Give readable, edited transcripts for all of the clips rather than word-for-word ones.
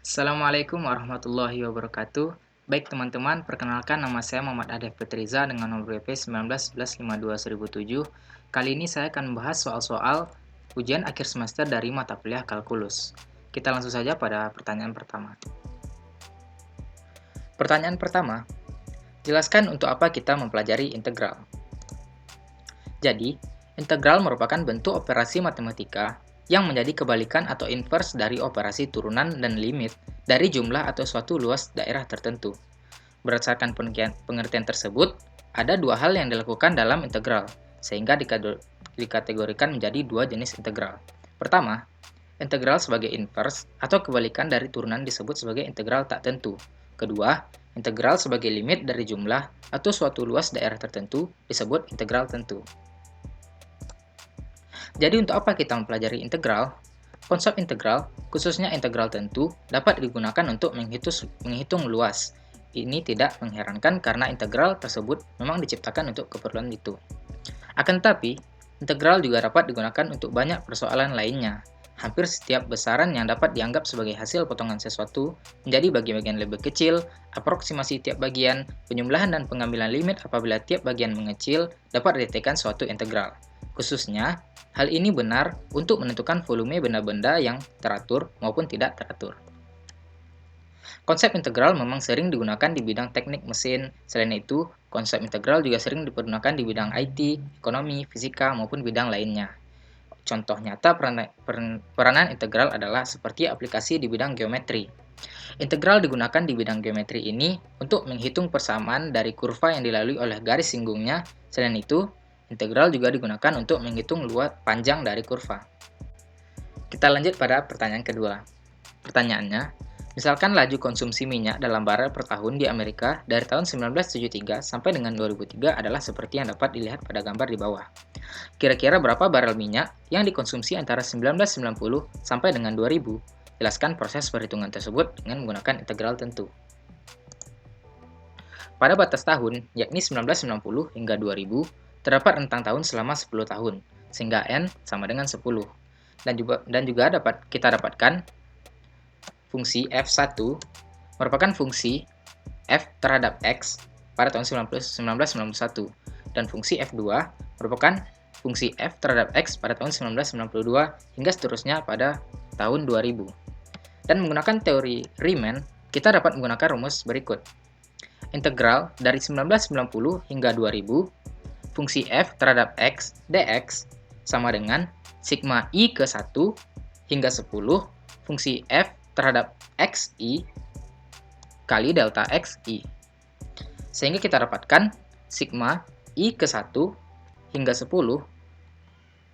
Assalamualaikum warahmatullahi wabarakatuh. Baik teman-teman, perkenalkan nama saya Muhammad Adef Petriza dengan nomor BP 1911521007. Kali ini saya akan membahas soal-soal ujian akhir semester dari mata kuliah kalkulus. Kita langsung saja pada pertanyaan pertama. Pertanyaan pertama, jelaskan untuk apa kita mempelajari integral. Jadi, integral merupakan bentuk operasi matematika yang menjadi kebalikan atau inverse dari operasi turunan dan limit dari jumlah atau suatu luas daerah tertentu. Berdasarkan pengertian tersebut, ada dua hal yang dilakukan dalam integral, sehingga dikategorikan menjadi dua jenis integral. Pertama, integral sebagai inverse atau kebalikan dari turunan disebut sebagai integral tak tentu. Kedua, integral sebagai limit dari jumlah atau suatu luas daerah tertentu disebut integral tentu. Jadi untuk apa kita mempelajari integral? Konsep integral, khususnya integral tentu, dapat digunakan untuk menghitung luas. Ini tidak mengherankan karena integral tersebut memang diciptakan untuk keperluan itu. Akan tetapi, integral juga dapat digunakan untuk banyak persoalan lainnya. Hampir setiap besaran yang dapat dianggap sebagai hasil potongan sesuatu menjadi bagian-bagian lebih kecil, aproksimasi tiap bagian, penjumlahan dan pengambilan limit apabila tiap bagian mengecil dapat didetekan suatu integral. Khususnya, hal ini benar untuk menentukan volume benda-benda yang teratur maupun tidak teratur. Konsep integral memang sering digunakan di bidang teknik mesin. Selain itu, konsep integral juga sering dipergunakan di bidang IT, ekonomi, fisika, maupun bidang lainnya. Contoh nyata peranan integral adalah seperti aplikasi di bidang geometri. Integral digunakan di bidang geometri ini untuk menghitung persamaan dari kurva yang dilalui oleh garis singgungnya. Selain itu, integral juga digunakan untuk menghitung luas panjang dari kurva. Kita lanjut pada pertanyaan kedua. Pertanyaannya, misalkan laju konsumsi minyak dalam barel per tahun di Amerika dari tahun 1973 sampai dengan 2003 adalah seperti yang dapat dilihat pada gambar di bawah. Kira-kira berapa barel minyak yang dikonsumsi antara 1990 sampai dengan 2000? Jelaskan proses perhitungan tersebut dengan menggunakan integral tentu. Pada batas tahun, yakni 1990 hingga 2000, terdapat rentang tahun selama 10 tahun, sehingga N sama dengan 10. Dan juga kita dapatkan fungsi F1 merupakan fungsi F terhadap X pada tahun 1991, dan fungsi F2 merupakan fungsi F terhadap X pada tahun 1992 hingga seterusnya pada tahun 2000. Dan menggunakan teori Riemann, kita dapat menggunakan rumus berikut. Integral dari 1990 hingga 2000, fungsi F terhadap X dx sama dengan sigma I ke 1 hingga 10 fungsi F terhadap XI kali delta XI. Sehingga kita dapatkan sigma I ke 1 hingga 10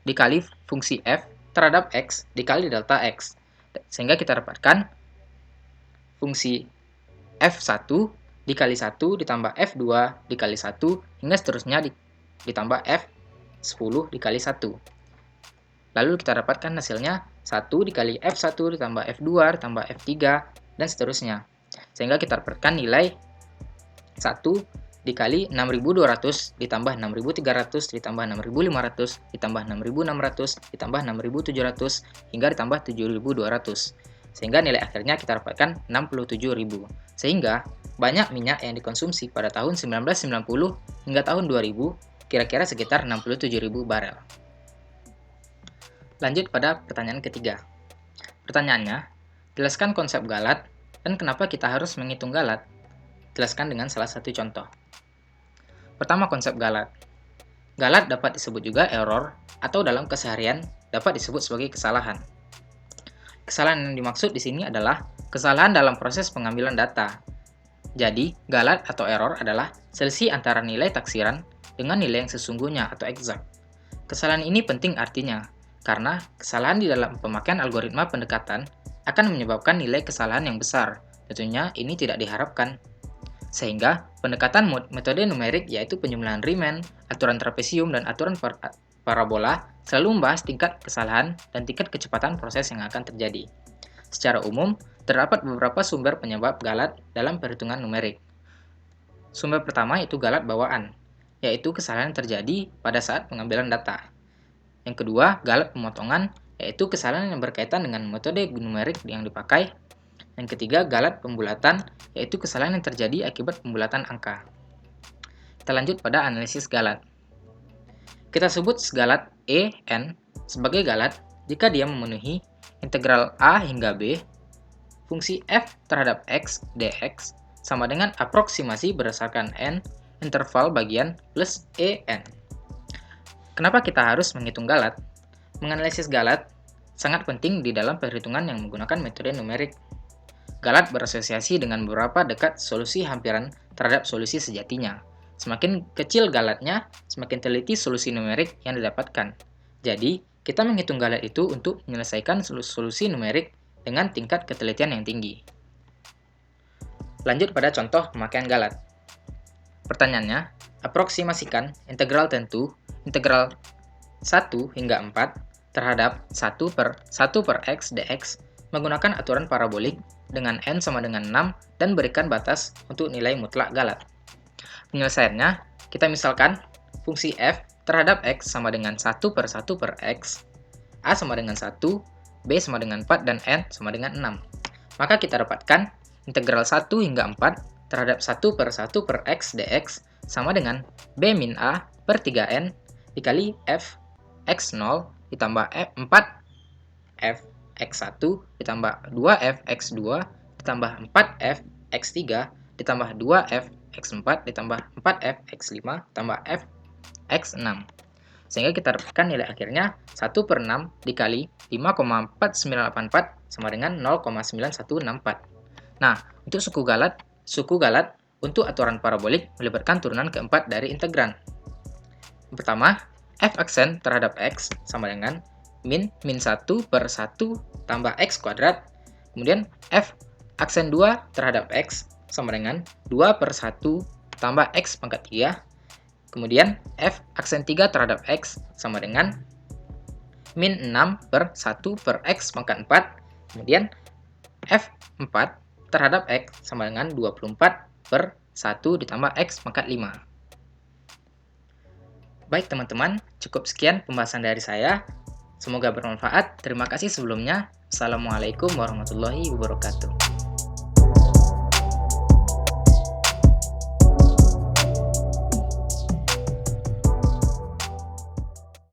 dikali fungsi F terhadap X dikali delta X. Sehingga kita dapatkan fungsi F1 dikali 1 ditambah F2 dikali 1 hingga seterusnya ditambah F10 dikali 1. Lalu kita dapatkan hasilnya 1 dikali F1 ditambah F2 ditambah F3 dan seterusnya. Sehingga kita dapatkan nilai 1 dikali 6200 ditambah 6300 ditambah 6500 ditambah 6600 ditambah 6700 hingga ditambah 7200. Sehingga nilai akhirnya kita dapatkan 67.000. Sehingga banyak minyak yang dikonsumsi pada tahun 1990 hingga tahun 2000 kira-kira sekitar 67.000 barel. Lanjut pada pertanyaan ketiga. Pertanyaannya, jelaskan konsep galat dan kenapa kita harus menghitung galat. Jelaskan dengan salah satu contoh. Pertama, konsep galat. Galat dapat disebut juga error atau dalam keseharian dapat disebut sebagai kesalahan. Kesalahan yang dimaksud di sini adalah kesalahan dalam proses pengambilan data. Jadi, galat atau error adalah selisih antara nilai taksiran dengan nilai yang sesungguhnya atau exact. Kesalahan ini penting artinya, karena kesalahan di dalam pemakaian algoritma pendekatan akan menyebabkan nilai kesalahan yang besar. Tentunya ini tidak diharapkan. Sehingga, pendekatan metode numerik yaitu penjumlahan Riemann, aturan trapesium, dan aturan parabola selalu membahas tingkat kesalahan dan tingkat kecepatan proses yang akan terjadi. Secara umum, terdapat beberapa sumber penyebab galat dalam perhitungan numerik. Sumber pertama itu galat bawaan, yaitu kesalahan yang terjadi pada saat pengambilan data. Yang kedua, galat pemotongan, yaitu kesalahan yang berkaitan dengan metode numerik yang dipakai. Yang ketiga, galat pembulatan, yaitu kesalahan yang terjadi akibat pembulatan angka. Kita lanjut pada analisis galat. Kita sebut galat EN sebagai galat jika dia memenuhi integral A hingga B, fungsi f terhadap x dx sama dengan aproksimasi berdasarkan n interval bagian plus en. Kenapa kita harus menghitung galat? Menganalisis galat sangat penting di dalam perhitungan yang menggunakan metode numerik. Galat berasosiasi dengan beberapa dekat solusi hampiran terhadap solusi sejatinya. Semakin kecil galatnya, semakin teliti solusi numerik yang didapatkan. Jadi, kita menghitung galat itu untuk menyelesaikan solusi numerik dengan tingkat ketelitian yang tinggi. Lanjut pada contoh pemakaian galat. Pertanyaannya, aproksimasikan integral tentu integral 1 hingga 4 terhadap 1 per x dx menggunakan aturan parabolik dengan n sama dengan 6 dan berikan batas untuk nilai mutlak galat. Penyelesaiannya, kita misalkan fungsi f terhadap x sama dengan 1 per x, a sama dengan 1, b sama dengan 4, dan n sama dengan 6. Maka kita dapatkan integral 1 hingga 4 terhadap 1 per x dx sama dengan b min a per 3n dikali f x0 ditambah 4 f x1 ditambah 2f x2 ditambah 4f x3 ditambah 2f x4 ditambah 4f x5 tambah f x6. Sehingga kita dapatkan nilai akhirnya 1 per 6 dikali 5,4984 sama dengan 0,9164. Nah, untuk suku galat untuk aturan parabolik melibatkan turunan keempat dari integran. Pertama, f aksen terhadap x sama dengan min 1 per 1 tambah x kuadrat. Kemudian f aksen 2 terhadap x sama dengan 2 per 1 tambah x pangkat 3. Kemudian f aksen 3 terhadap x sama dengan min 6 per 1 per x pangkat 4. Kemudian f 4 terhadap x sama dengan 24 per 1 ditambah x pangkat 5. Baik teman-teman, cukup sekian pembahasan dari saya. Semoga bermanfaat. Terima kasih sebelumnya. Assalamualaikum warahmatullahi wabarakatuh.